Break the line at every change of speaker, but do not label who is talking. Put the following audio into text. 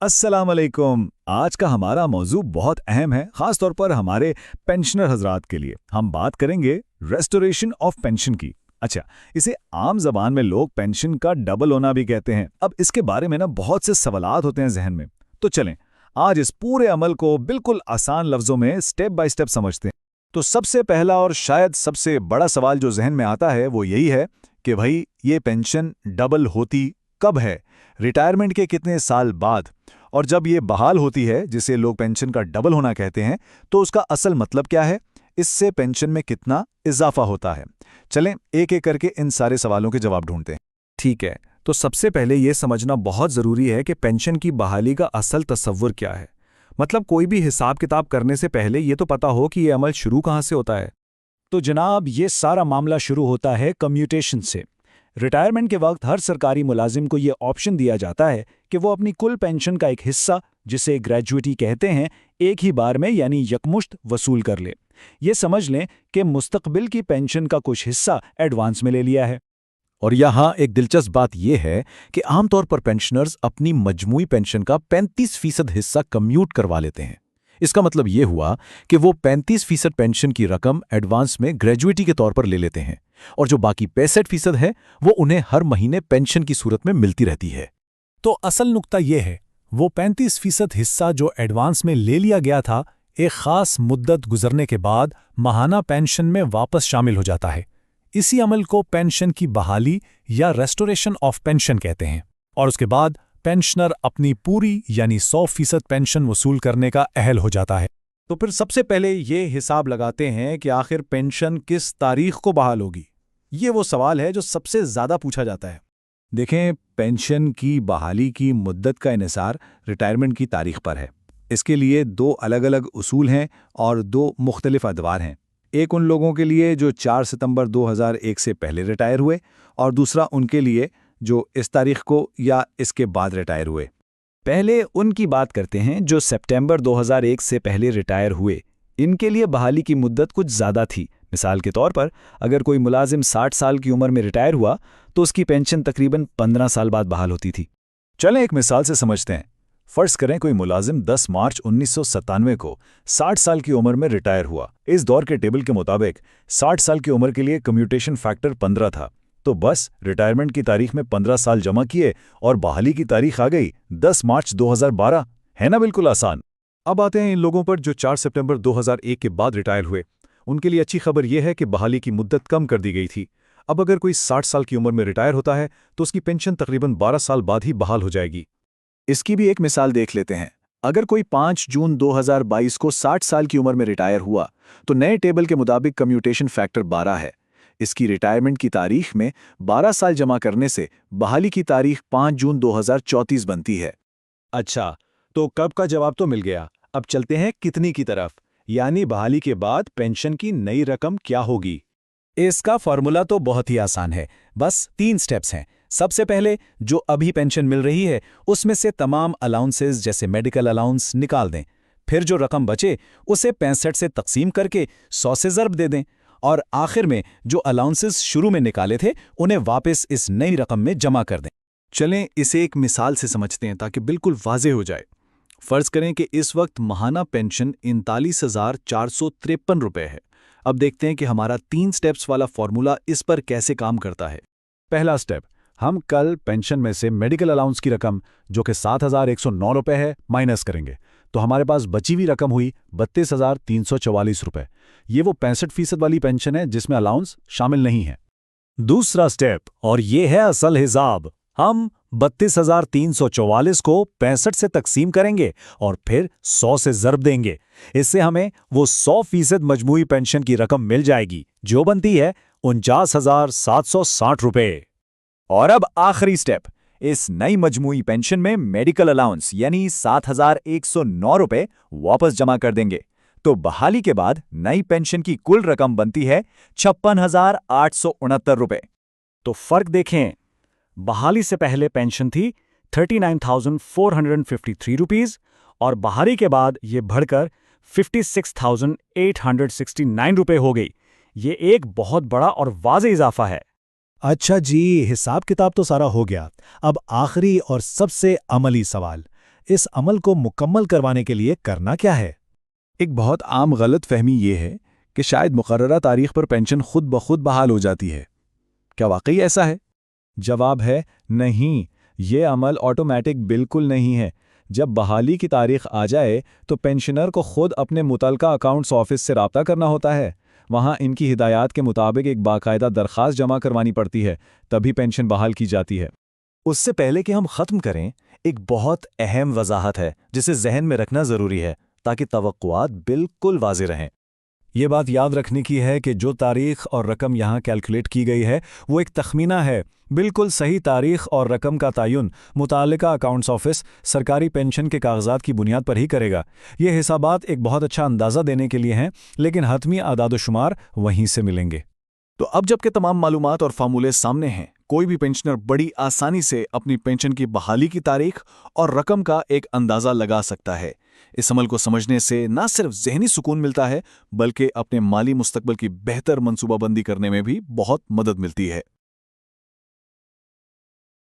अस्सलाम वालेकुम। आज का हमारा मौजू बहुत अहम है, खास तौर पर हमारे पेंशनर हजरात के लिए। हम बात करेंगे रेस्टोरेशन ऑफ पेंशन की। अच्छा, इसे आम जबान में लोग पेंशन का डबल होना भी कहते हैं। अब इसके बारे में ना बहुत से सवालात होते हैं जहन में। तो चलें आज इस पूरे अमल को बिल्कुल आसान लफ्जों में स्टेप बाय स्टेप समझते हैं। तो सबसे पहला और शायद सबसे बड़ा सवाल जो जहन में आता है वो यही है कि भाई ये पेंशन डबल होती कब है, रिटायरमेंट के कितने साल बाद, और जब ये बहाल होती है जिसे लोग पेंशन का डबल होना कहते हैं तो उसका असल मतलब क्या है, इससे पेंशन में कितना इजाफा होता है। चलें एक एक करके इन सारे सवालों के जवाब ढूंढते हैं।
ठीक है, तो सबसे पहले ये समझना बहुत ज़रूरी है कि पेंशन की बहाली का असल तस्वुर क्या है। मतलब कोई भी हिसाब किताब करने से पहले ये तो पता हो कि ये अमल शुरू कहाँ से होता है।
तो जनाब, ये सारा मामला शुरू होता है कम्यूटेशन से। रिटायरमेंट के वक्त हर सरकारी मुलाजिम को ये ऑप्शन दिया जाता है कि वो अपनी कुल पेंशन का एक हिस्सा, जिसे ग्रेजुइटी कहते हैं, एक ही बार में यानी यकमुश्त वसूल कर ले। ये समझ लें कि मुस्तकबिल की पेंशन का कुछ हिस्सा एडवांस में ले लिया है।
और यहाँ एक दिलचस्प बात यह है कि आमतौर पर पेंशनर्स अपनी मजमूई पेंशन का 35% हिस्सा कम्यूट करवा लेते हैं। इसका मतलब ये हुआ कि वो 35% पेंशन की रकम एडवांस में ग्रेजुइटी के तौर पर ले लेते हैं, और जो बाकी 65% है वो उन्हें हर महीने पेंशन की सूरत में मिलती रहती है।
तो असल नुक्ता यह है, वो 35% हिस्सा जो एडवांस में ले लिया गया था, एक खास मुद्दत गुजरने के बाद माहाना पेंशन में वापस शामिल हो जाता है। इसी अमल को पेंशन की बहाली या रेस्टोरेशन ऑफ पेंशन कहते हैं। और उसके बाद पेंशनर अपनी पूरी यानी 100% पेंशन वसूल करने का अहल हो जाता है। तो फिर सबसे पहले ये हिसाब लगाते हैं कि आखिर पेंशन किस तारीख को बहाल होगी। ये वो सवाल है जो सबसे ज़्यादा पूछा जाता है। देखें, पेंशन की बहाली की मुद्दत का इन्हिसार रिटायरमेंट की तारीख पर है। इसके लिए दो अलग अलग उसूल हैं और दो मुख्तलिफ अदवार हैं। एक उन लोगों के लिए जो 4 सितंबर 2001 से पहले रिटायर हुए, और दूसरा उनके लिए जो इस तारीख को या इसके बाद रिटायर हुए। पहले उनकी बात करते हैं जो सितंबर 2001 से पहले रिटायर हुए। इनके लिए बहाली की मुद्दत कुछ ज़्यादा थी। मिसाल के तौर पर, अगर कोई मुलाजिम 60 साल की उम्र में रिटायर हुआ तो उसकी पेंशन तकरीबन 15 साल बाद बहाल होती थी। चलें एक मिसाल से समझते हैं। फ़र्ज़ करें कोई मुलाजिम 10 मार्च 1997 को 60 साल की उम्र में रिटायर हुआ। इस दौर के टेबल के मुताबिक 60 साल की उम्र के लिए कम्यूटेशन फैक्टर 15 था। तो बस रिटायरमेंट की तारीख में 15 साल जमा किए और बहाली की तारीख आ गई 10 मार्च 2012। है ना, बिल्कुल आसान। अब आते हैं इन लोगों पर जो 4 सितंबर 2001 के बाद रिटायर हुए। उनके लिए अच्छी खबर यह है कि बहाली की मुद्दत कम कर दी गई थी। अब अगर कोई 60 साल की उम्र में रिटायर होता है तो उसकी पेंशन तकरीबन 12 साल बाद ही बहाल हो जाएगी। इसकी भी एक मिसाल देख लेते हैं। अगर कोई 5 जून 2022 को 60 साल की उम्र में रिटायर हुआ तो नए टेबल के मुताबिक कम्यूटेशन फैक्टर 12 है। इसकी रिटायरमेंट की तारीख में 12 साल जमा करने से बहाली की तारीख 5 जून 2034 बनती है। अच्छा, तो कब का जवाब तो मिल गया। अब चलते हैं कितनी की तरफ, यानी बहाली के बाद पेंशन की नई रकम क्या होगी। इसका फॉर्मूला तो बहुत ही आसान है। बस 3 स्टेप्स हैं। सबसे पहले जो अभी पेंशन मिल रही है उसमें से तमाम अलाउंसेस जैसे मेडिकल अलाउंस निकाल दें। फिर जो रकम बचे उसे 65 से तकसीम करके 100 से ज़र्ब दे दें, और आखिर में जो अलाउंसेस शुरू में निकाले थे उन्हें वापस इस नई रकम में जमा कर दें। चलें इसे एक मिसाल से समझते हैं ताकि बिल्कुल वाज़ेह हो जाए। फ़र्ज़ करें कि इस वक्त माहाना पेंशन 39,453 रुपये है। अब देखते हैं कि हमारा 3 स्टेप्स वाला फॉर्मूला इस पर कैसे काम करता है। पहला स्टेप, हम कल पेंशन में से मेडिकल अलाउंस की रकम जो कि 7,109 रुपये है माइनस करेंगे, तो हमारे पास बची हुई रकम हुई 32,344 रुपये। ये वो 65% वाली पेंशन है जिसमें अलाउंस शामिल नहीं है। दूसरा स्टेप, और ये है असल हिसाब, हम 32,344 को 65 से तकसीम करेंगे और फिर 100 से ज़र्ब देंगे। इससे हमें वो 100% मजमूई पेंशन की रकम मिल जाएगी जो बनती है 49,760 रुपये। और अब आखिरी स्टेप, इस नई मजमूई पेंशन में मेडिकल अलाउंस यानी 7,109 रुपये वापस जमा कर देंगे। तो बहाली के बाद नई पेंशन की कुल रकम बनती है 56,869 रुपये। तो फर्क देखें, बहाली से पहले पेंशन थी 39,453 रुपीज़ और बहाली के बाद ये बढ़कर 56,869 रुपये हो गई। ये एक बहुत बड़ा और वाज़ेह इजाफा है। अच्छा जी, हिसाब किताब तो सारा हो गया। अब आखिरी और सबसे अमली सवाल, इस अमल को मुकम्मल करवाने के लिए करना क्या है?
एक बहुत आम गलत फहमी ये है कि शायद मुकर्ररा तारीख पर पेंशन खुद ब खुद बहाल हो जाती है। क्या वाकई ऐसा है?
जवाब है नहीं, ये अमल ऑटोमेटिक बिल्कुल नहीं है। जब बहाली की तारीख आ जाए तो पेंशनर को खुद अपने मुतलका अकाउंट्स ऑफिस से राब्ता करना होता है। वहाँ इनकी हिदायत के मुताबिक एक बाकायदा दरख्वास्त जमा करवानी पड़ती है, तभी पेंशन बहाल की जाती है। उससे पहले कि हम ख़त्म करें, एक बहुत अहम वजाहत है जिसे जहन में रखना ज़रूरी है ताकि तवक्कुआत बिल्कुल वाज़े रहें। ये बात याद रखने की है कि जो तारीख और रकम यहाँ कैलकुलेट की गई है वो एक तखमीना है। बिल्कुल सही तारीख और रकम का तयन मुतालिका अकाउंट्स ऑफिस सरकारी पेंशन के कागजात की बुनियाद पर ही करेगा। ये हिसाबात एक बहुत अच्छा अंदाज़ा देने के लिए हैं, लेकिन हतमी आदाद-ओ-शुमार वहीं से मिलेंगे।
तो अब जबकि तमाम मालूमात और फार्मूले सामने हैं, कोई भी पेंशनर बड़ी आसानी से अपनी पेंशन की बहाली की तारीख और रकम का एक अंदाज़ा लगा सकता है। इस अमल को समझने से न सिर्फ ज़हनी सुकून मिलता है, बल्कि अपने माली मुस्तकबल की बेहतर मंसूबाबंदी करने में भी बहुत मदद मिलती है।